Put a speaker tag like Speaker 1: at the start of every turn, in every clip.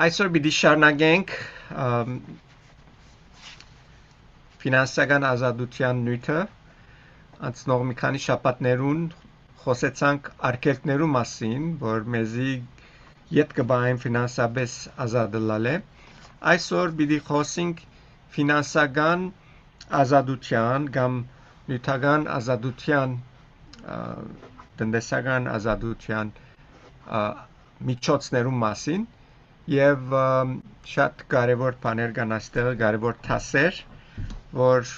Speaker 1: Այսօր պիտի շարունակենք ֆինանսական ազատության նյութը անցնող մի քանի շաբաթներուն խոսեցանք արգելքներու մասին, որ մեզի յետ կբային ֆինանսապես ազատելալե։ Այսօր պիտի խոսենք ֆինանսական ազատության կամ նյութական ազատության տնտեսական ազատության միջոցներու մասին եւ շատ կարեւոր բաներ կան այստեղ, կարեւոր թասեր, որ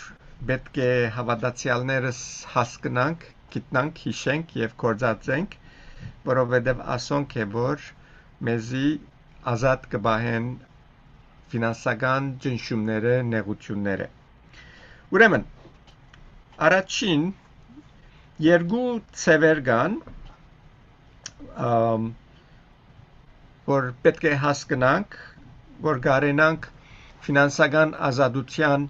Speaker 1: պետք է հավատացյալներս հասկանանք, գիտնանք, հիշենք եւ կործածենք, որովհետեւ ասոնք է, որ մեզի ազատ կբահեն ֆինանսական ճնշումները, նեղությունները։ Ուրեմն, առաջին երկու ցևեր կան, որ պետք է հասկանանք, որ կարենանք ֆինանսական ազատության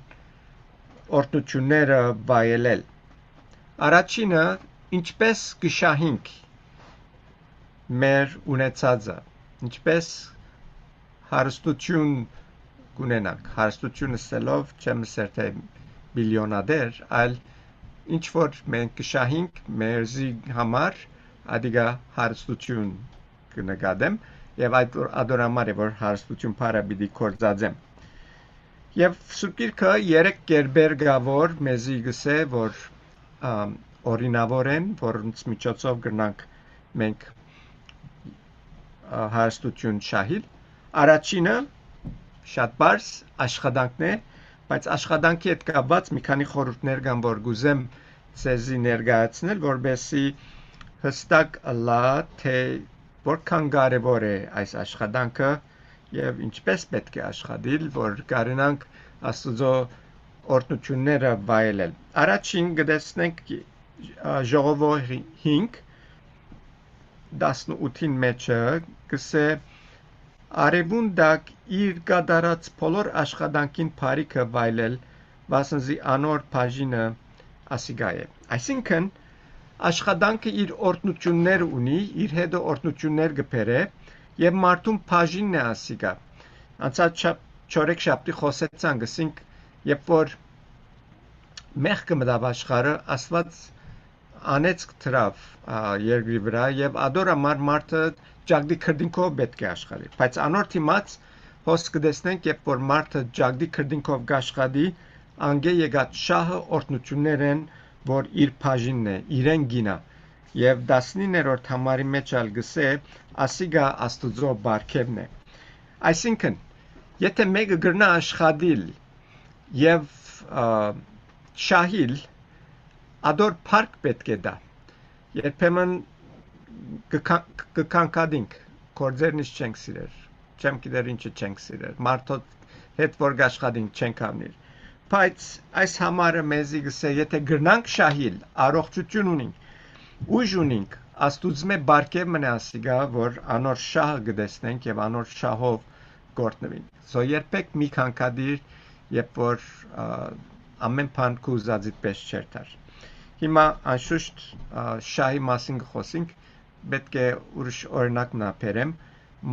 Speaker 1: օրհնությունները վայելել։ Առաջինը, ինչպես կշահենք մեր ունեցածը, ինչպես հարստություն կունենանք, հարստությունը սելով չեմ ասել թե միլիոնադեր, այլ ինչ որ մենք կշահենք մերզի համար, ադիգա հարստություն կնկատեմ, եւ այդ ադորամար է, որ հարստություն բարը պիտի կործածեմ։ Եվ Սուրբ Գիրքը երեք կերպեր կա, որ մեզի գսե, որ օրինավոր են, որոնց միջոցով կրնանք մենք հարստություն շահիլ։ Առաջինը շատ բարձ աշխատանքն է, բայց աշխատանքի հետ կապված մի քանի խորհուրդներ կան, որ գուզեմ ցեզի ներկայացնել, որբեսի հստակ լա թե որքան կարևոր է այս աշխատանքը եւ ինչպես պետք է աշխատել, որ կարենանք Աստծո օրհնությունները վայելել։ Առաջին կտեսնենք Ժողովող 5:18-ին մեջը գսե արևունդակ իր կատարած բոլոր աշխատանքին բարիքը վայելել, վասնզի անոր բաժինը ասիգա է։ Այսինքն աշխատանքը իր օրհնություններ ունի, իր հետո օրհնություններ կբերե եւ մարդուն բաժինն է ասիգա։ Անցած չորեքշաբթի խոսեցանք, ասենք, երբ որ մեղքը մտավ աշխարհը, Աստված անեծք դրավ երկրի վրա եւ ադորամար մարդը ջագդի քրդինքով պետք է աշխատի։ Բայց անոր դիմաց հոս կտեսնենք, երբ որ մարդը ջագդի քրդինքով կաշխատի, անգե եկած շահը օրհնություններ են, որ իր բաժինն է, իրեն գինա։ Եվ 19-րդ համարի մեջ ալ գսե ասիգա Աստուծո բարգևն է։ Այսինքն, եթե մեկը գրնա աշխատիլ եւ շահիլ, ադոր փառք պետք է դա։ Երբեմն կքանքադինք, կորձերնից չենք սիրեր, չեմ գիտեր ինչը չենք սիրեր, մարդոց հետ որ աշխատինք չենք ամնիր։ Բայց այս համարը մեզի գսե, եթե գրնանք շահիլ, առողջություն ունենք, ուժ ունենք, Աստուծմե բարգև մնա ասիգա, որ անոր շահը գտեսնենք եւ անոր շահով գործնվենք։ Զո երբեք մի քանքադիր, երբ որ ամեն բան կուզածիդ պես չէր դար։ Հիմա անշուշտ շահի մասին կխոսենք, պետք է ուրիշ օրինակ նապերեմ,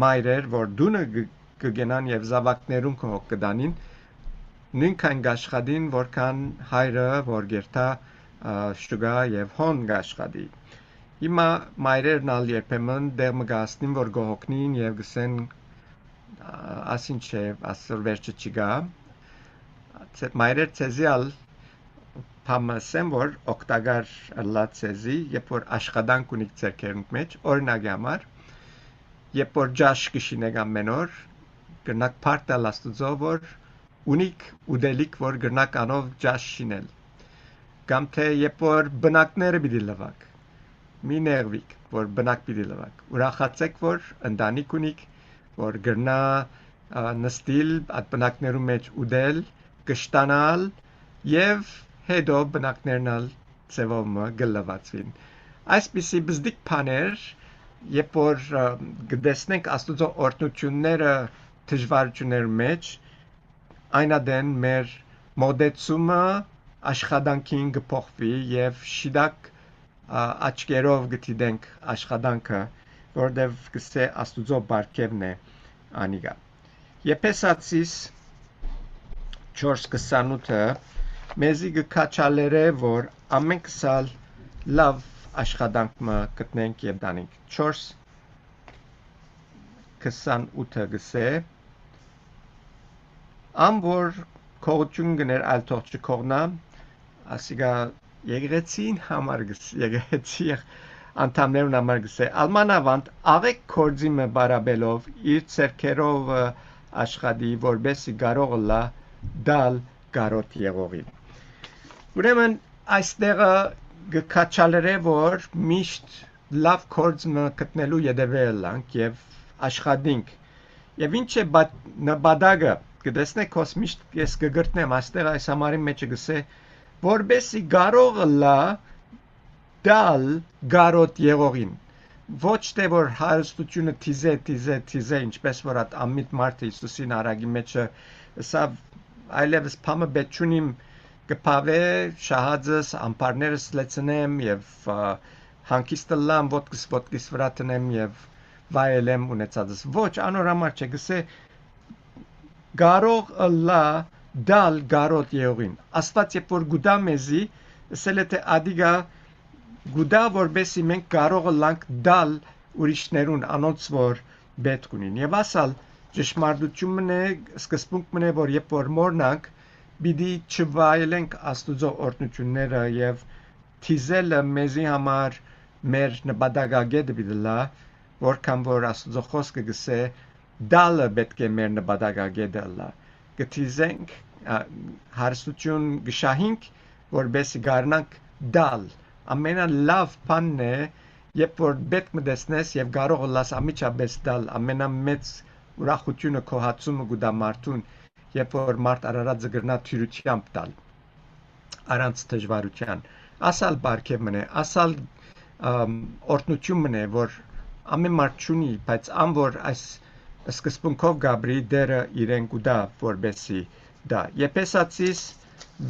Speaker 1: մայրեր, որ դունը կգենան եւ զավակներուն կդանին, նույնքան գաշխադին, որքան հայրը, որ գերտա շուգա եւ հոն գաշխադի։ Հիմա մայրերն ալ երբեմն դեղ մգասնին, որ գողոքնին եւ գսեն ասին չէ, ասր վերջը չգա։ Մայրեր ցեզի ալ փամասեն, որ օկտագար լա ցեզի, երբ որ աշխատանք ունիք ցերկերնք մեջ, օրինակի համար, երբ որ ջաշ կշինեք ամեն օր, գնաք փարտալ Աստուծո, որ ունիք ուդելիք, որ գնաք անով ջաշ շինել։ Կամ թե երբ որ բնակները պիտի լվակ, մի ներվիկ, որ բնակ պիտի լվակ։ Ուրախացեք, որ ընտանիք ունիք, որ գրնա նստիլ, այդ բնակներու մեջ ուդել, կշտանալ եւ հետո բնակներն ալ ծևոմը գլվացվին։ Այսպիսի բզդիկ բաներ, երբ որ գտեսնենք Աստուծո օրհնությունները դժվարությունների մեջ, այնադեն մեր մոդեցումը աշխատանքին կփոխվի եւ շիդակ աչքերով գտիդենք աշխատանքը, որտեվ կսե Աստուծո բարգևն է անիգա։ Եփեսացիս 4:28-ը մեզի գկաչալերը որ ամեն քսալ լավ աշխատանքը գտնենք եւ դանենք 4:28-ը գսե ամ որ քողություն գներ այլ թող չքողնա ասիգա եկեղեցին համար եկեղեցի անդամներուն համար գսե almanavant աղեք կորձիմը բարաբելով իր ցերքերով աշխատի որբեսի կարող լա դալ կարոտ եղողին ուրեմն այստեղը գկաչալերը որ միշտ լավ կորձը գտնելու յետևելանք եւ աշխատինք եւ ինչ է նպատակը կտեսնեք ոս միշտ ես կգրտնեմ այստեղ այս համարի մեջ գսե որբեսի կարող լա դալ կարոտ եղողին ոչ թե որ հարստությունը թիզե ինչպես որ at ամիտ մարդը Հիսուսին արագի մեջը սա այլևս փամը բեչունիմ կփավե շահածս ամբարներս լեցնեմ եւ հանկիստը լամ ոտքիս վրա տնեմ եւ վայելեմ ունեցածս ոչ անորամար չէ գսե կարող լա դալ կարոտ եղողին աստված երբ որ գուտա մեզի ասել է թե ադիգա գուտա որբեսի մենք կարող լանք դալ ուրիշներուն անոնց որ պետք ունին եւ ասալ ճշմարտությունն է սկզբունքն է որ երբ որ մորնանք պիտի չվայելենք աստուծո օրհնությունները եւ թիզելը մեզի համար մեր նպատակագետը պիտի լա որքան որ աստուծո խոսքը գսե դալը պետք է մեր նպատակագետը լա գթիզենք հարստություն գշահինք որբեսի գարնանք դալ ամենալավ բանն է երբ որ պետք մտեսնես եւ կարող լաս ամիջապես դալ ամենամեծ ուրախությունը քո հացումը գուտա մարդուն երբ որ մարդ արարածը գրնա թյուրությամբ տալ առանց դժվարության ասալ բարգև մնե ասալ օրհնություն մնե որ ամեն մարդ չունի բայց ամ որ այս սկզբունքով գաբրի դերը իրեն գուտա որբեսի դա Եփեսացիս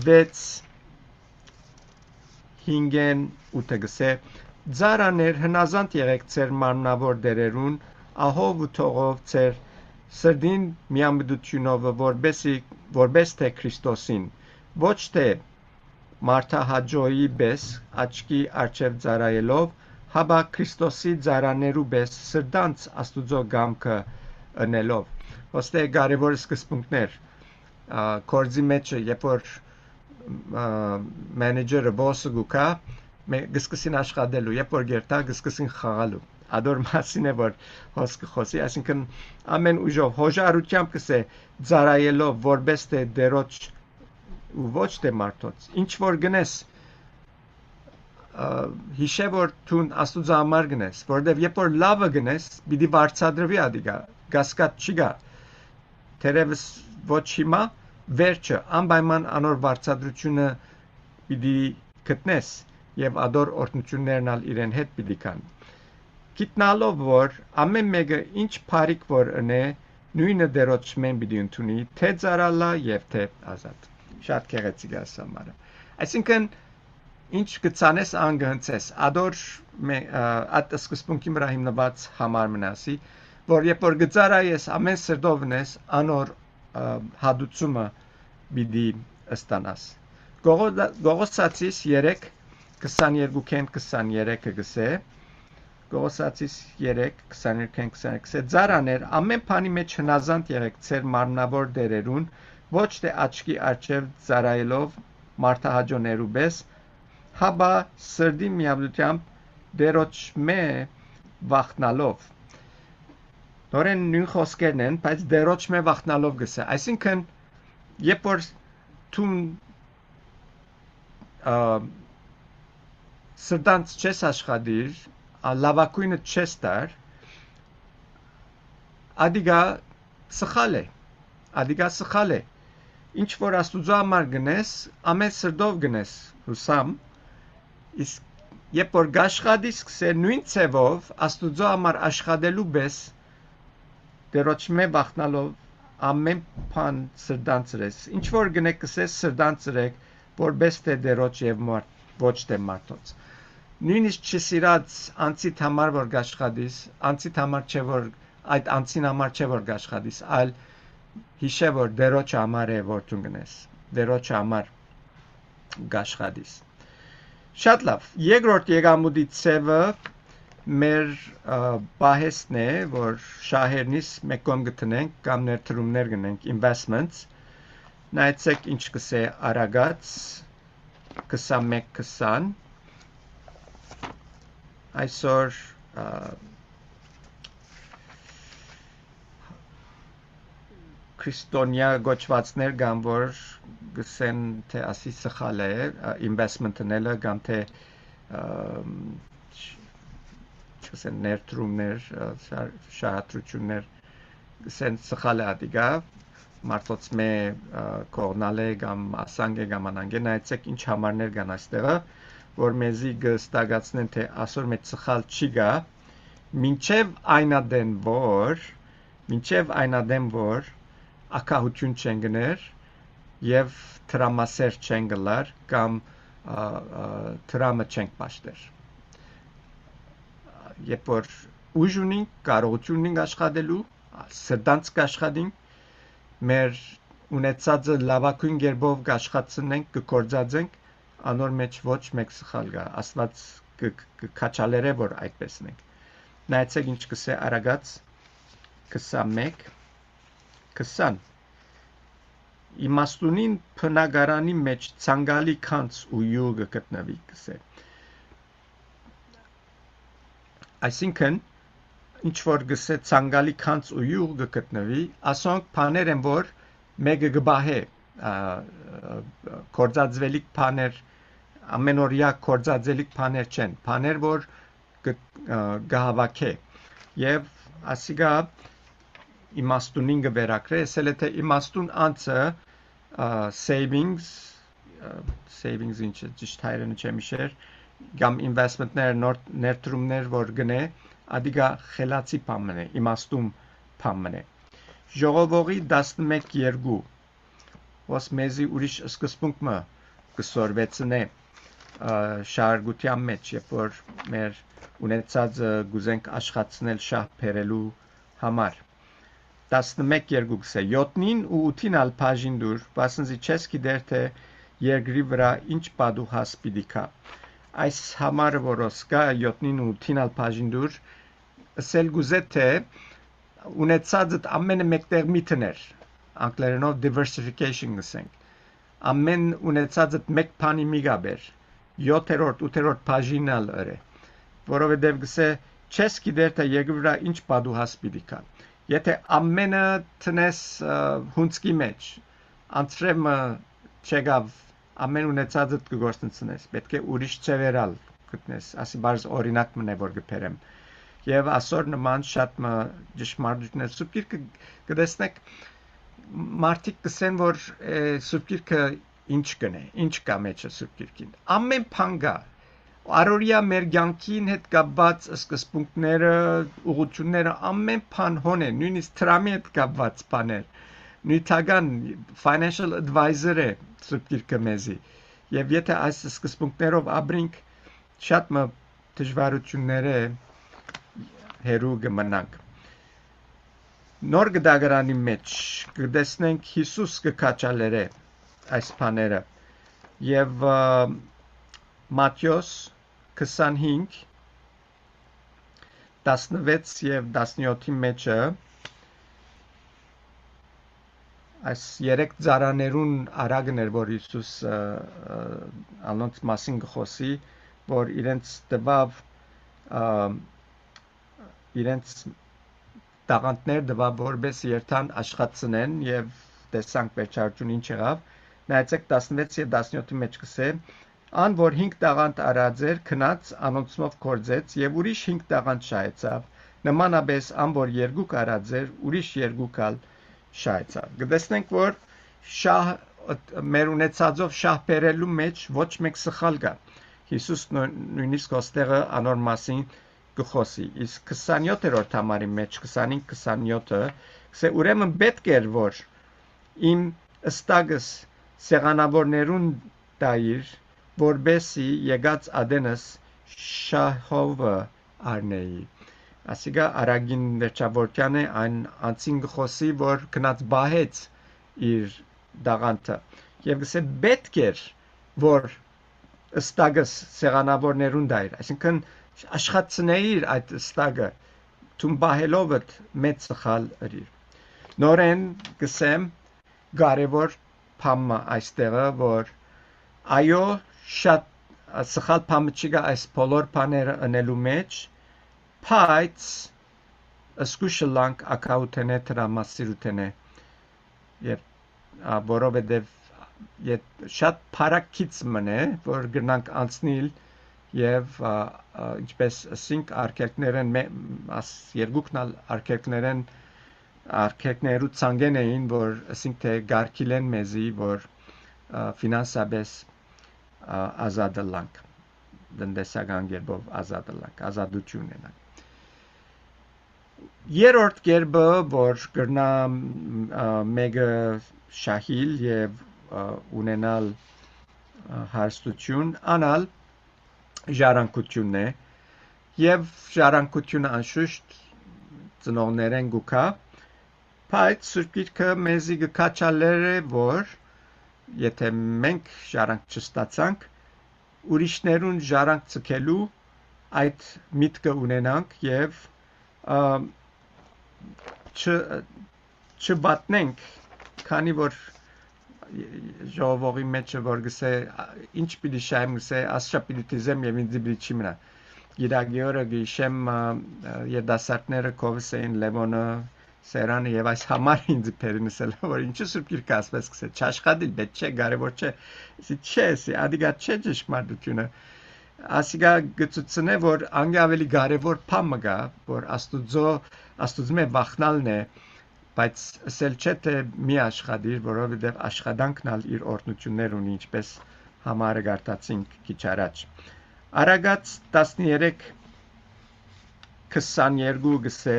Speaker 1: 6:5-8 գսե Ձարաներ հնազանդ եղեք ձեր մաննավոր դերերուն ահով ու թողով ձեր սրդին միամտությունով որպես թե Քրիստոսին ոչ թե մարդահաջոյի պես աչքի արջև ծարայելով հաբա Քրիստոսի ծարաներու պես սրդանց աստուծո գամքը ընելով ոստե կարևոր սկզբունքներ կորձի մեջը երբ որ մենեջերը բոսը գուկա գսկսին աշխատելու երբ որ գերտա գսկսին խաղալու ադոր մասին է որ հոսքը խոսի այսինքն ամեն ուժով հոժարությամբ կսե ծարայելով որպես թե դերոջ ու ոչ թե մարդոց ինչ որ գնես հիշե որ դու աստուծո համար գնես որովհետև երբ որ լավը գնես պիտի բարձրադրվի ադիգա գասկատ չգա թերևս ոչ հիմա վերջը անպայման անոր բարձրադրությունը պիտի գտնես եւ ադոր օրհնություններն ալ իրեն հետ պիտի կան գիտնալով որ ամեն մեկը ինչ բարիք որ ընե նույնը դերոջ մեն պիտի ընդունի թե ծարալա եւ թե ազատ շատ քեղեցիկ է ասամարը այսինքն ինչ կցանես անգհնցես ադոր at սկզբունքի վրա հիմնված համար մնասի որ երբ որ գծարայես ամեն սրտովնես անոր հադուցումը պիտի ստանաս Գողոսացիս 3:22-23 գսե Գողոսացիս 3:22-23 Ձարաներ ամեն բանի մեջ հնազանդ եղեք ձեր մարմնավոր դերերուն ոչ թե աչքի արջև ծարայելով մարդահաջոներու պես հաբա սրդի միամտությամբ դերոջ մե վախտնալով նորեն նույն խոսքերն են բայց դերոջ մե վախտնալով գսե այսինքն երբ որ դու սրտանց չես աշխատիր լավակույնը չես տար ադիգա սխալ է ինչ որ աստուծո համար գնես ամեն սրտով գնես հուսամ իսկ երբ որ գաշխատի սկսե նույն ցևով աստուծո համար աշխատելու պես դերոճմե բախնալով ամեն բան սրտանցրես ինչ որ գնեք կսես սրտանցրեք որպես թե դերոճ եւ ոչ թե մարդոց նույնիսկ չսիրած անցիդ համար որ գաշխատիս անցիդ համար չէ որ այդ անցին համար չէ որ գաշխատիս այլ հիշե որ դերոջ համար է որ դու գնես դերոջ համար գաշխատիս շատ լավ երկրորդ եկամուտի ցևը մեր բահեսն է որ շահերնից մեկ կողմ գտնենք կամ ներդրումներ գնենք investments նայեցեք ինչ կսե արագած 21-20 այսօր քրիստոնյա գոչվածներ կամ որ գսեն թե ասի սխալ է investment-ները կամ թե չգսեն ներդրումներ շահատրություններ գսեն սխալ է ադիգա մարդոց մե կողնալ է կամ ասանգ է կամ անանգ է նայեցեք ինչ համարներ կան այստեղը որ մեզի գստագացնեն թե ասոր մեծ սխալ չի գա մինչև այնադեմ որ ակահություն չեն գներ եւ տրամասեր չեն գլար կամ տրամը չեն պաշտեր երբ որ ուժ ունենք կարողություն ունենք աշխատելու սրտանց կաշխատենք մեր ունեցածը լավագույն կերպով կաշխատցնենք կկործածենք անոր մեջ ոչ մեկ սխալ գա աստված կքաչալերե որ այդպես ենք նայեցեք ինչ կսե արագած 21 20 իմաստունին փնագարանի մեջ ցանգալի քանց ու յուղ գտնվի կսե այսինքն ինչ որ գսե ցանգալի քանց ու յուղ գտնվի ասոնք բաներ են որ մեկը գբահե կորձածվելիք բաներ ամենօրյա կորձածելիք բաներ չեն բաներ որ գահավաքե եւ ասիգա իմաստունին գվերակրե ասել է թե իմաստուն անձը savings ինչ ճիշտ հայերենը չեմ իշեր կամ investment-ներ ներդրումներ որ գնե ադիգա խելացի բան է իմաստուն բան է ժողովողի 11:2 ոս մեզի ուրիշ սկզբունք մը կսորվեցնե շարգության մեջ երբ որ մեր ունեցածը գուզենք աշխատցնել շահ բերելու համար 11:2 գսե 7-ին ու 8-ին ալ բաժին դուր բասնզի չես գիտեր թե երկրի վրա ինչ պատուհաս պիտի կա այս համարը որոս կա 7-ին ու 8-ին ալ բաժին դուր ասել գուզե թե ունեցածդ ամենը մեկտեղ մի տներ անգլերենով diversification գսենք ամեն ունեցածդ մեկ բանի մի գաբեր 7-րդ 8-րդ բաժինն ալ է որովհետև գսե չես գիտեր թե երկրի վրա ինչ պատուհաս պիտի կա Եթե ամենը տնես հունցքի մեջ, անցրեմը չեգավ ամեն ունեցածդ կգործնցնես, պետք է ուրիշ չևերալ գտնես, ասի բարզ օրինակ մն է որ գպերեմ։ Եվ ասոր նման շատ ճշմարտություններ սուպգիրքը կտեսնեք մարդիկ կսեն որ սուպգիրքը ինչ կնե, ինչ կա մեջը սուպգիրքին։ Ամեն բան կա Արորիա մեր կյանքին հետ կապված սկզբունքները, ուղղությունները ամեն բան հոն է, նույնիսկ տրամի հետ կապված բաներ։ Նյութական financial advisor է սուպգիրքը մեզի։ Եվ եթե այս սկզբունքներով ապրենք, շատ դժվարություններ է հերու կմնանք։ Նոր գդագարանի մեջ կտեսնենք Հիսուս կքաչալերե այս բաները։ Եվ Մատթեոս 25 16 եւ 17-ի մեջը այս երեք ծառաներուն արագն էր որ Հիսուս անոնց մասին գխոսի որ իրենց տվավ իրենց տաղանդներ տվավ որպես երթան աշխատցնեն եւ տեսանք վերջարություն ինչ եղավ նայեցեք 16 եւ 17-ի մեջ կսե Ան որ 5 տաղանդ արած էր քնած անոնցմով կործեց եւ ուրիշ 5 տաղանդ շահեցավ նմանապես ան որ 2 արած էր ուրիշ 2 կալ շահեցավ գտեսնենք որ շահ մեր ունեցածով շահ բերելու մեջ ոչ մեկ սխալ կա Հիսուս նույնիսկ ոստեղը անոր մասին գխոսի իսկ 27-րդ համարի մեջ 25-27-ը գսե ուրեմն պետք էր որ իմ ըստագս սեղանավորներուն տայիր որբեսի եկած ադենս շահովը արնեի ասիգա արագին վերջավորքան է այն անցին գխոսի որ գնաց բահեց իր դաղանթը եւ գսե պետք էր որ ստագս սեղանավորներուն դայր այսինքն աշխատցնեիր այդ ստագը թուն բահելովդ մեծ սխալ ըրիր նորեն գսեմ կարևոր բամը այստեղը որ այո շատ սխալ բամը չկա այս բոլոր բաները անելու մեջ բայց սկուշլանք ակաութենե տրամասիրութենե եւ որովհետեւ շատ փարակից մնե որ գնանք անցնել եւ ինչպես ասինք արկելքներեն երկուքնալ արկելքներու ցանգեն էին որ ասինք թե գարկիլեն մեզի որ ֆինանսաբես ազատելանք դնդեսական գերբով ազատելանք ազատություն ունենանք երրորդ կերպը որ կրնա մեգը շահիլ եւ ունենալ հարստություն անալ ժառանգությունն է եւ ժառանգությունը անշուշտ ծնողներեն գուքա բայց Սուրբ Գիրքը մեզի գկաչալեր է որ եթե մենք ժառանգ չստացանք ուրիշներուն ժառանգ ցկելու այդ միտքը ունենանք եւ չբատնենք քանի որ ժողովի մեջ որ գսե ինչ պիտի շայմ գսե ասշա պիտի դիզեմ եւ ինձ պիտի չի մնա գիրագիորը գիշեմ երդասարտները կովսեին լևոնը սերանը եւ այս համար ինձ փերնսել որ ինչու Սուրբ Գիրքը ասպես գսե չաշխատիլ պետք չէ կարեւոր չէ չէ ադիգա չէ ճշմարտությունը ասիգա գծուցնե որ անգա ավելի կարևոր բան մգա որ աստուծո վախնալն է բայց ասել չէ թե մի աշխատիր որովհետև աշխատանքն իր օրհնություններ ունի ինչպես համարը գարտացինք քիչ առաջ Արագած 13:22 գսե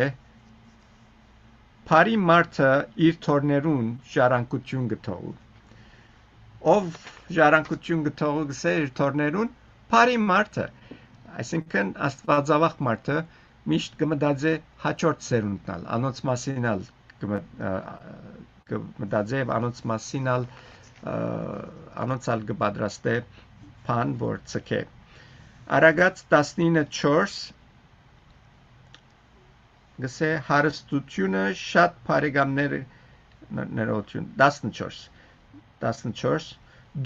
Speaker 1: Փարի մարդը իր թորներուն ժառանգություն գտող ով ժառանգություն գտող գսե իր թորներուն Փարի մարդը այսինքն աստվածավախ մարդը միշտ կմտածե հաջորդ սերունդնալ անոնց մասինալ կմտածե եւ անոնց մասինալ անոնցալ կպատրաստե բան որ ցկե Արագած 19:4 գսե հարստությունը շատ բարեկամներ ներողություն 14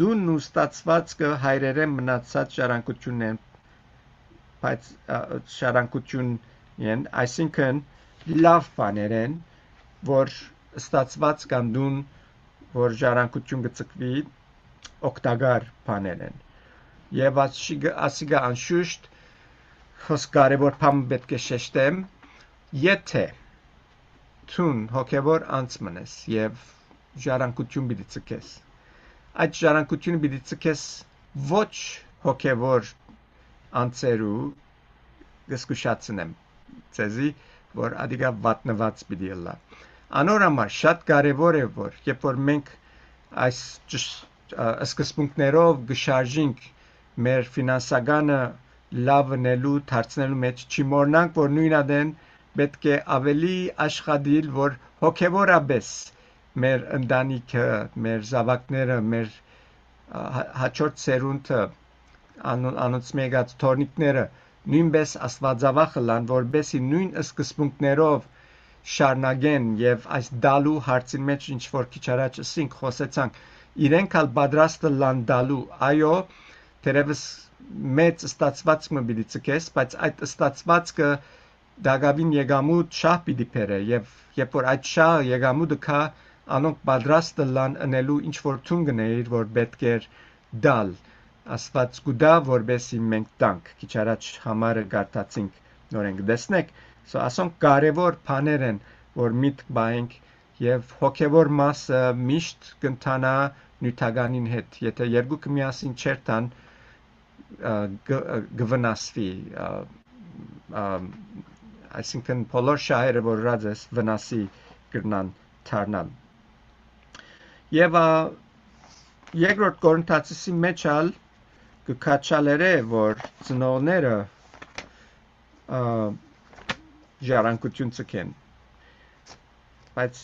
Speaker 1: դուն ու ստացվածքը հայրերեն մնացած ժառանգությունն են բայց ժառանգություն են այսինքն լավ բաներեն որ ստացված կամ դուն որ ժառանգություն գծկվի օգտակար բաներեն եւ ասիգա անշուշտ խոս կարևոր բան պետք է շեշտեմ եթե ցուն հոգեվոր անցմնես եւ ժառանգություն պիտի ցկես այդ ժառանգությունը պիտի ցկես ոչ հոգեվոր անցերու գսկուշացնեմ ցեզի որ ադիգա վատնված պիտի լա անորամար շատ կարևոր է որ երբ որ մենք այս սկզբունքներով գշարժինք մեր ֆինանսականը լավնելու դարձնելու մեջ չմոռնանք որ նույնադեն պետք է ավելի աշխատել որ հոգեվորաբես մեր ընտանիքը մեր զավակները մեր հաջորդ սերունդը անոնց մեգած թորնիկները նույնպես աստվածավախ լան որբեսի նույն սկզբունքներով շարնագեն եւ այս դալու հարցի մեջ ինչ որ քիչ առաջ ասինք խոսեցանք իրենք ալ պատրաստ լան դալու այո դերևս մեծ ստացվածքը պիտի ցկես բայց այդ ստացվածքը դագավին եկամուտ շահ պիտի բերե եւ երբ որ այդ շահ եկամուտը կա անոնք պատրաստ լան անելու ինչ որ թուն գներ որ պետք է դալ աստված գուտա որբեսի մենք տանք քիչ առաջ համարը գարտացինք նորեն կտեսնեք ասոնք կարևոր բաներ են որ միտք բայենք եւ հոգեվոր մասը միշտ կընթանա նյութականին հետ եթե երկուքը միասին չերտան գվնասվի այսինքն բոլոր շահերը որ ռադես վնասի կրնան թարնալ եւ երկրորդ Կորինթացիի մեջ ալ կքաչալերը որ ծնողները ժառանգություն ցկեն բայց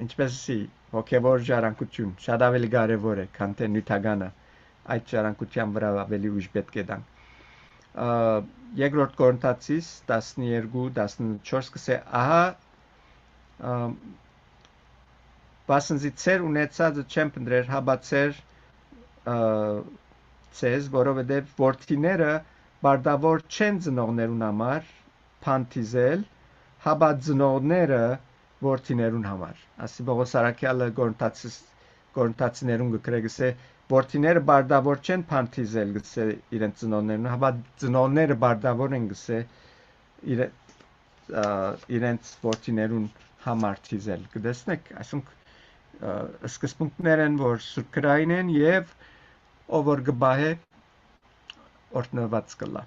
Speaker 1: ինչպեսի հոգևոր ժառանգություն շատ ավելի կարևոր է քան թե նյութականը այդ ժառանգության վրա ավելի ուժ պետք է տանք երկրորդ Կորինթացիս 12-14 կսե ահա բասնզի ծեր ունեցածը չեմ պնդրեր հաբացեր ցեզ որովհետև որդիները բարդավոր չեն ծնողներուն համար փանթիզել հաբա ծնողները որդիներուն համար ասի Պողոս Արաքյալը Կորինթացիներուն գրե գսե որդիները բարդավոր չեն փանթիզել գսե իրենց ծնողներուն հաբա ծնողները բարդավոր են գսե իրենց որդիներուն համար թիզել կտեսնեք այսինքն սկզբունքներ են որ սուրբկրային են եւ ով որ գբահե օրտնված կլա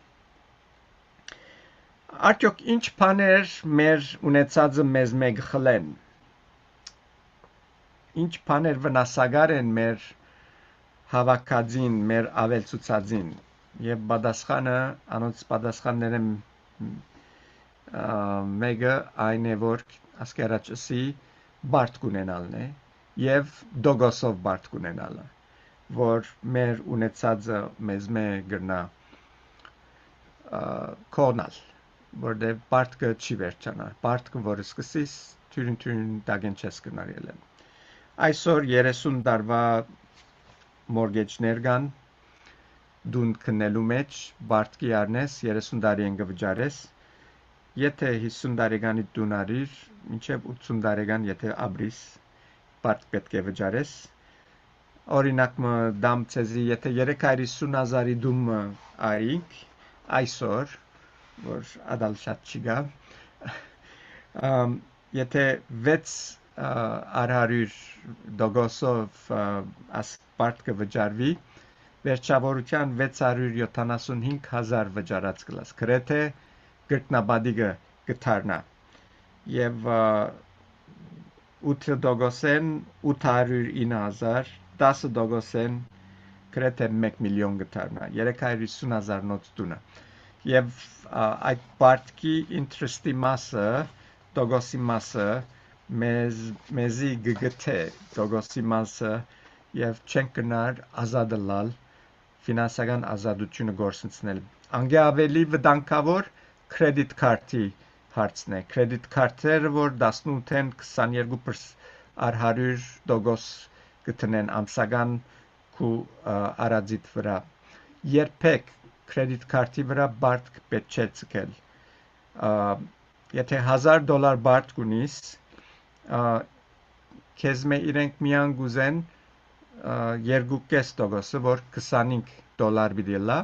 Speaker 1: արդյոք ինչ բաներ մեր ունեցածը մեզ մեկ խլեն ինչ բաներ վնասակար են մեր հավաքածին մեր ավելցուցածին եւ պատասխանը անոնց պատասխանները մեկը այն է որ ասկերաճսի բարդ կունենալն է եւ դոգոսով բարդ կունենալը որ մեր ունեցածը մեզ գրնա կորնալ որտեղ բարդը չի վերջանա բարդը որը սկսես թյուրին դագեն չես կնարել այսօր 30 տարվա մորգեջներ կան դուն քննելու մեջ բարդկի առնես 30 տարի են գվճարես եթե 50 տարեկանի դուն արիր մինչև 80 տարեկան եթե ապրիս բարդ պետք է վճարես օրինակ դամ ցեզի եթե 350,000-ի դում արինք այսօր որ ադալ շատ չի գա եթե 6 արարյուր դոգոսով ասպարտ կվճարվի վերջավորության 675,000 վճարած կլաս գրեթե գրտնաբադիգը գթարնա եւ 8 դոգոսեն 809,000 10 դոգոսեն գրեթե 1 միլիոն գթարնա 350,000 նոց տունը եւ այդ բարդկի ինտրեստի մասը դոգոսի մասը մեզի գգթե դոգոսի մասը եւ չենք գնար ազատելալ ֆինանսական ազատությունը գործընծնել անգե ավելի վտանգավոր կրեդիտ քարտի հարցն է կրեդիտ քարտերը որ 18-ն 22% առ 100 դոգոս գտնեն ամսական քու արածիտ վրա երբեք կրեդիտ քարտի վրա բարդ պետք չէ ցկել եթե $1,000 բարդ գունիս քեզ մե իրենք միան գուզեն 2.5 դոգոսը որ $25 բիդելա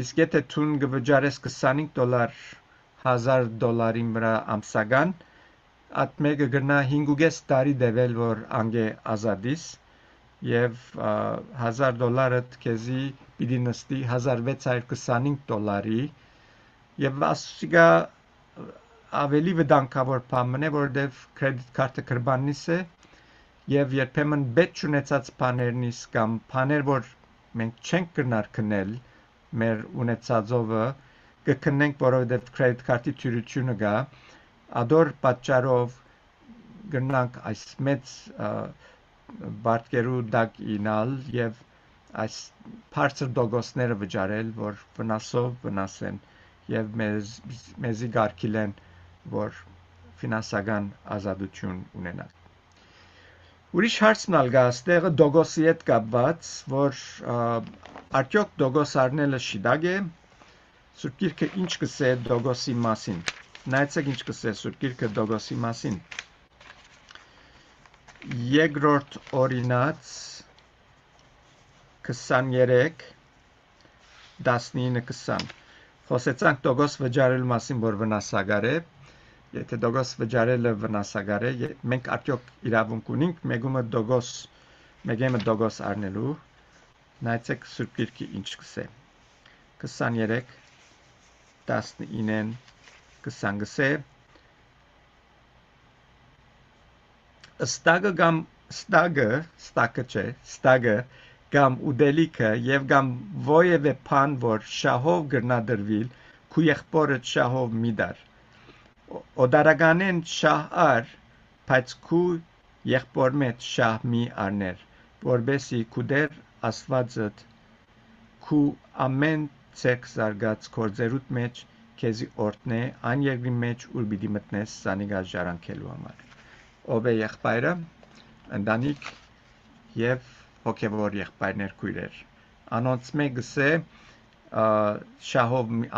Speaker 1: իսկ եթե թուն գվճարես $25 $1,000-ին վրա ամսական at mega գրնա 5.5 տարի դեվել որ անգե ազատիս եւ $1,000 քեզի պիտի նստի $1,625 եւ ասիկա ավելի վտանգավոր բան է որովհետեւ կրեդիտ քարտը կրբանից է եւ երբեմն բեթ ունեցած բաներնից կամ բաներ որ մենք չենք գնար քնել մեր ունեցածովը կքնենք որովհետեւ կրեդիտ քարտի թյուրությունը գա ադոր պատճառով գնանք այս մեծ բարտկերու դակ ինալ եւ այս բարձր դոգոսները վճարել որ վնասով վնասեն եւ մեզի գարկիլեն որ ֆինանսական ազատություն ունենալ ուրիշ հարցնալ գա այստեղ դոգոսի հետ կապված որ արդյոք դոգոս առնելը շիդագ է Սուրբ Գիրքը ինչ կսե դոգոսի մասին նայեցեք ինչ կսե Սուրբ Գիրքը դոգոսի մասին Երկրորդ օրինաց 23 19-20 խոսեցանք դոգոս վճարելու մասին որ վնասակար է եթե դոգոս վճարելը վնասակար է մենք արդյոք իրավունք ունենք մեգումը դոգոս առնելու նայեցեք Սուրբ Գիրքի ինչ կսե 23 19 20 կսե ստագը կամ ուդելիքը եւ կամ ոևէ բան որ շահով գրնադրվիլ քու եղբորը շահով միդար օդարականեն շահ ար, բայց քու եղբոր մեջ շահ մի արներ, որբեսի քու դեր Աստվածդ քու ամեն ցեք զարգած կորձերուտ մեջ քեզի օրտնե այն երկրի մեջ ուր պիտի մտնես սանիգա ժառանգելու համար։ Ով է եղբայրը, ընտանիք եւ հոգեվոր եղբայրներ քույրեր։ Անոնց մեկը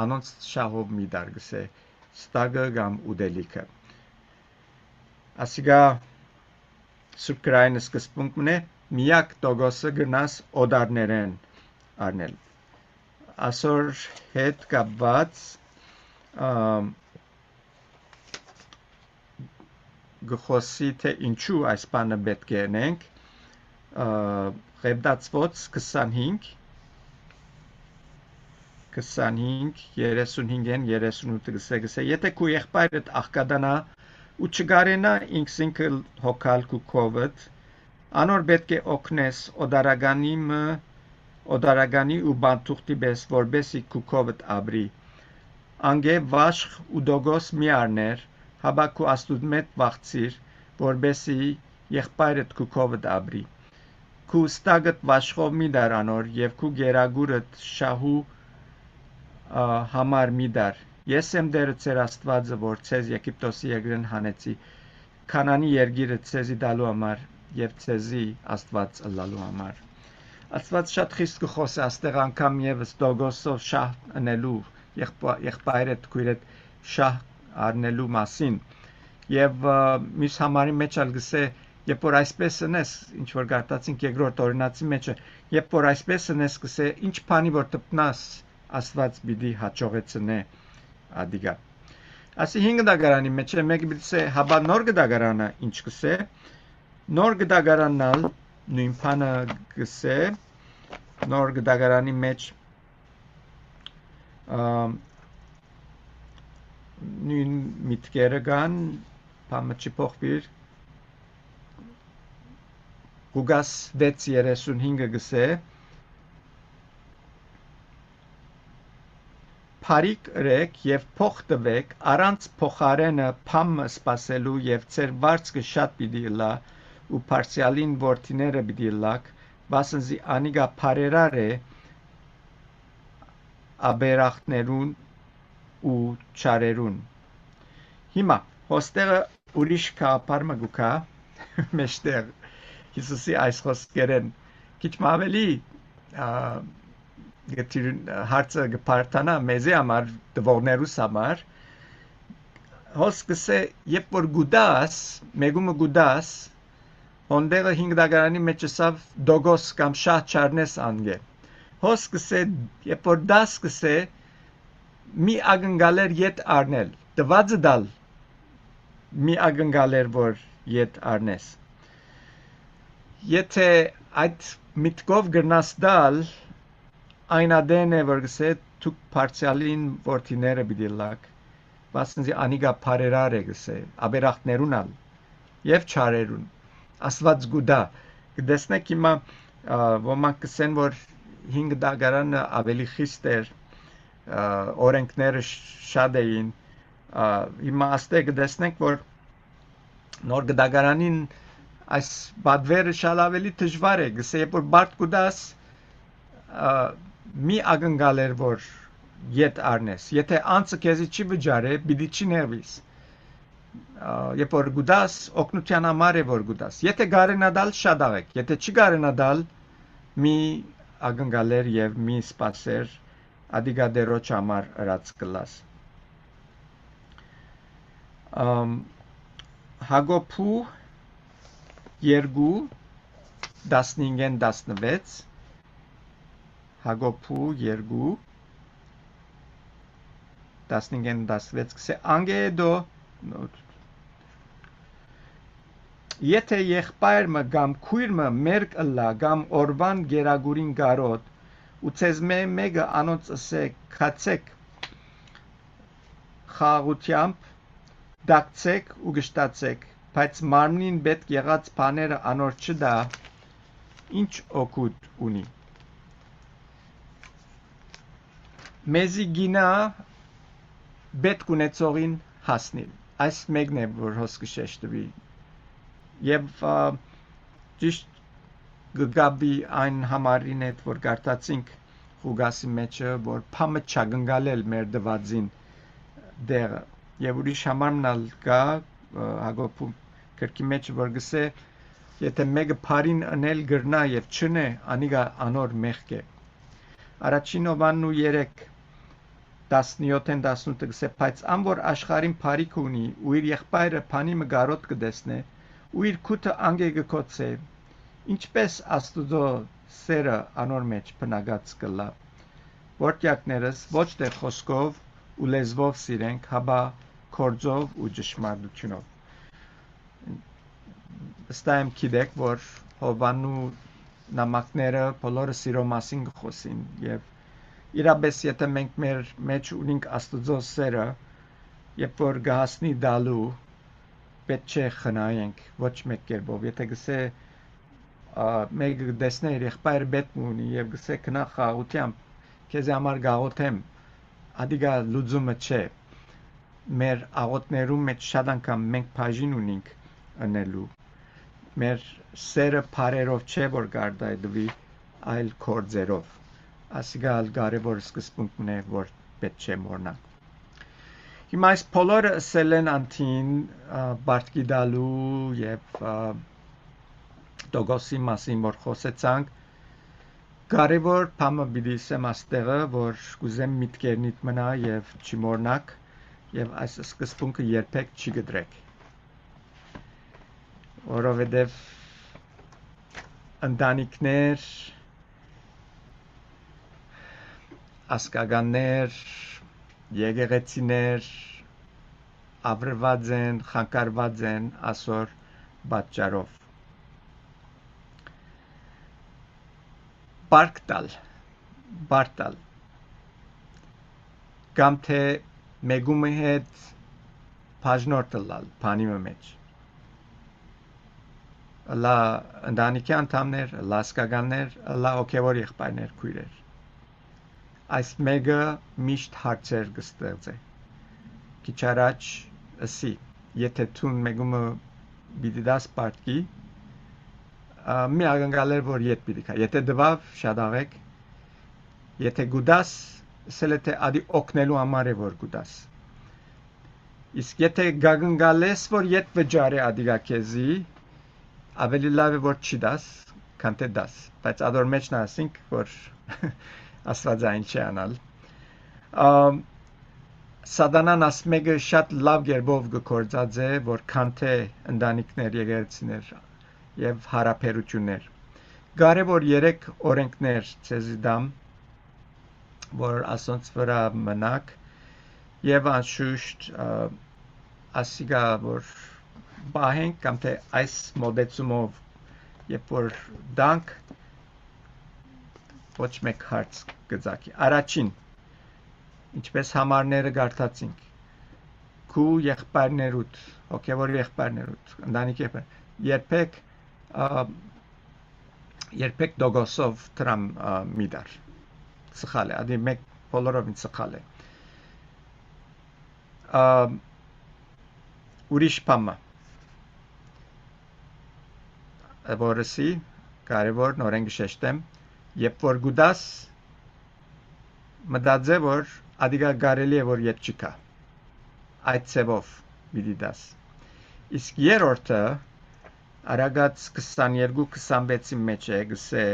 Speaker 1: անոնց շահով մի դար գսե ստագը կամ ուդելիքը։ Ասիգա Սուրբ գրային սկզբունքն է միակ տոգոսը գնաս օդարներեն արնել։ Այսօր հետ կապված գխոսի թե ինչու այս բանը պետք է անենք Ղեբդացված 25 35-35-ն 38 գսե եթե քու եղբայրդ աղքատանա ու չգարենա ինքսինքը հոգալ քու կովդ անոր պետք է օգնես օդարականի ու բանթուղթի պես որբեսի քու կովդ ապրի անգե վաշխ ու դոգոս մի արներ հաբա քու աստուծմետ վախցիր որբեսի եղբայրդ քու կովդ ապրի քու ստագդ վաշխով մի դար անոր եւ քու գերագուրդ շահու համար մի դար ես եմ դերը ծեր Աստվածը որ ցեզ Եգիպտոսի երկրն հանեցի Քանանի երկիրը ցեզի դալու համար եւ ցեզի Աստված ըլլալու համար Աստված շատ խիստ կխոսի աստեղ անգամ եւս դոգոսով շահ անելու եղբայրդ քույրդ շահ առնելու մասին եւ մյուս համարի մեջ ալ գսե երբ որ այսպես անես ինչ որ գարտացինք երկրորդ օրինացի մեջը երբ որ այսպես անես գսե ինչ բանի որ տպնաս Աստված պիտի հաջողեցնե ադիգա ասի 5 դագարանի մեջ մեկը պիտի սե հաբա նոր դագարանը ինչ կսե նոր դագարանալ նույն բանը գսե նոր դագարանի մեջ նույն միտքերը կան բամը չփոխվիր Ղուկաս 6:35 գսե Փարիկ ըրեք եւ փոխ տվեք առանց փոխարենը փամը սпасելու եւ ծեր վարձքը շատ պիտի լա ու parcialin ворթիները պիտի լակ վասնզի անիգա փարերար է աբերախտներուն ու չարերուն հիմա հոստերը ուրիշ կապարմը գուկա մեջտեղ Հիսուսի այս խոսքերեն քիչ ավելի հարցը գպարտանա մեզի համար դվորներուս համար հոսքսե երբ որ գուդաս մեգումը գուդաս հոնդերը 5 դագարանի մեջ սավ դոգոս կամ շահ չարնես անգե հոսքսե երբ որ դաս կսե մի ագնգալեր յետ արնել դվածը դալ մի ագնգալեր որ յետ արնես եթե այդ միտքով գրնաս դալ Այն ադեն է որ գսե թուք parcialin ворթիները պիտի լակ վասնզի անիգա փարերար է գսե աբերախտներուն ալ եւ չարերուն Աստված գուդա կդեսնեք հիմա ոմանք կսեն որ 5 դագարանը ավելի խիստ էր օրենքները շատ էին հիմա աստե կդեսնենք որ նոր դագարանին այս բադվերը շատ ավելի դժվար է գսե երբ որ բարդ գուդաս մի ագնգալեր որ յետ արնես եթե անցը քեզի չի վճարե պիտի չի ներվիս երբ որ գուդաս օգնության համար է որ գուդաս եթե գարենադալ շատ աղեք եթե չի գարենադալ մի ագնգալեր եւ մի սպասեր ադիգադերոջ համար ըրած կլաս Հագոփու 2 15-ն 16 Հագոփու 2 15-ն 16 կսե անգեդո Եթե եղբայրը կամ քույրը մերկ ըլլա կամ օրվան գերագուրին գարոտ ու ցեզ մեկը անոնց ասե քացեք խաղությամբ դակցեք ու գշտացեք բայց մարմնին պետք եղած բաները անոր չդա ինչ օգուտ ունի Մեզի գինա պետք ունեցողին հասնել այս մեկն է որ հոսքը շեշտվի եւ ճիշտ գգաբի այն համարին հետ որ գարտացինք Ղուգասի մեջը որ փամը չագնգալել մեր դվածին դերը եւ ուրիշ համար մնալ կա Հակոբու քրքի մեջ որ գսե եթե մեկը փարին անել գրնա եւ չնե անիգա անոր մեղք է առաջին Հովաննու 3 17-ն 18-ը գսե բայց ան որ աշխարհին փարիք ունի ու իր եղբայրը փանի մգարոտ կդեսնե ու իր քութը անգե գկոցե ինչպես Աստուծո սերը անոր մեջ բնագած կլա որտյակներս ոչ թե խոսքով ու լեզվով սիրենք հաբա կորձով ու ճշմարտությունով Ստայեմ գիտեք որ Հովաննու նամակները բոլորը սիրո մասին գխոսին եւ իրապես եթե մենք մեր մեջ ունենք Աստծո սերը երբ որ գահսնի դալու պետք չէ խնայենք ոչ մեկ կերպով եթե գսե մեկը դեսնե իր եղբայրը պետք ունի եւ գսե քնա խաղությամբ քեզ համար գաղութեմ ադիգա լուծումը չէ մեր աղոթներում մեջ շատ անգամ մենք բաժին ունենք անելու մեր սերը բարերով չէ որ գարդայդվի այլ կորձերով ասիգալ կարևոր սկզբունքն է որ պետք չէ մոռանանք հիմա այս բոլորը ասել են անտին բարտկի դալու եւ Դոգոսի մասին որ խոսեցանք կարևոր բանը պիտի ասեմ աստեղը որ կուզեմ միտքերնիդ մնա եւ չմոռնաք եւ այս սկզբունքը երբեք չի գդրեք որովհետեւ ընտանիքներ ասկագաններ եկեղեցիներ ավրված են խանգարված են ասոր պատճառով բարտալ կամ թե մեգումի հետ բաժնորդը լալ բանիմը մեջ լա ընտանիքի անդամներ լա ասկագաններ լա օքեվոր եղբայրներ քույրեր այս մեկը միշտ հարցեր կստեղծե քիչ առաջ ասի եթե ցուն մեգումը պիտի դաս պարտքի մի ագնգալեր որ իդ պիտի կա եթե դվավ շատ աղեք եթե գուդաս սելեթե ադի օկնելու համար է որ գուդաս իսկ եթե գագնգալես որ իդ վճարե ադիգա քեզի ավելի լավ է որ չի դաս քան թե դաս բայց ադոր մեջն ասինք որ Աստվածային չի անալ Սատանան ասմեգը շատ լավ գերբով գործած է որ քան թե ընտանիքներ եկեղեցիներ եւ հարաբերություններ կարևոր 3 օրենքներ ցեզի դամ որ ասոնց վրա մնաք եւ անշուշտ ասիգա որ բահենք կամ թե այս մոդեցումով երբ որ դանք ոչ մեկ հարց գծակի առաջին ինչպես համարները գարտացինք քու եղբայրներուդ հոգեվոր եղբայրներուդ ընտանիքի երբեք դոգոսով տրամ միդար սխալ է ադի մեկ բոլորովին սխալ է ուրիշ բամը որսի կարևոր նորեն գշեշտեմ Երբ որ գուդաս մտածե որ ադիգա կարելի է որ իդ չկա այդ ցևով պիտի դաս իսկ երրորդը արագած 22-26-ի մեջ է գսե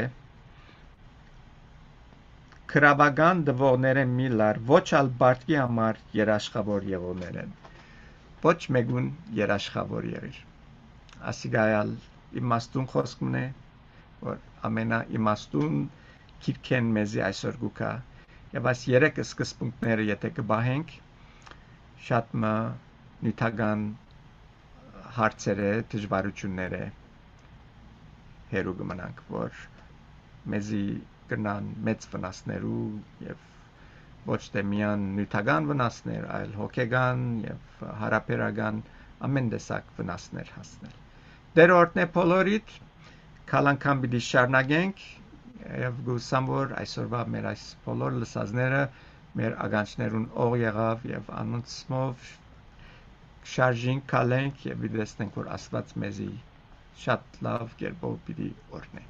Speaker 1: քրավական դվողները միլար ոչ ալ բարտի համար երաշխավոր եղողներ են ոչ մեկուն երաշխավոր եղիր ասիգայալ իմաստուն խոսքն է որ ամենա իմաստուն քիրքեն մեզի այսօր գուկա եւ այս 3 սկզբունքները եթե կբահենք շատ մը նյութական հարցերը դժվարությունները հերու կմնանք որ մեզի կնան մեծ վնասներու եւ ոչ թե միան նյութական վնասներ այլ հոգեգան եւ հարաբերական ամեն տեսակ վնասներ հասնել դեր օրտնե բոլորիդ Քալանքան պիտի շարունակենք եւ գուսամ որ այսօրվա մեր այս բոլոր լսածները մեր ագանչներուն օղ եղավ եւ անոնցմով շարժին կալենք եւ դեսնենք որ Աստված մեզի շատ լավ կերպով պիտի օրհնի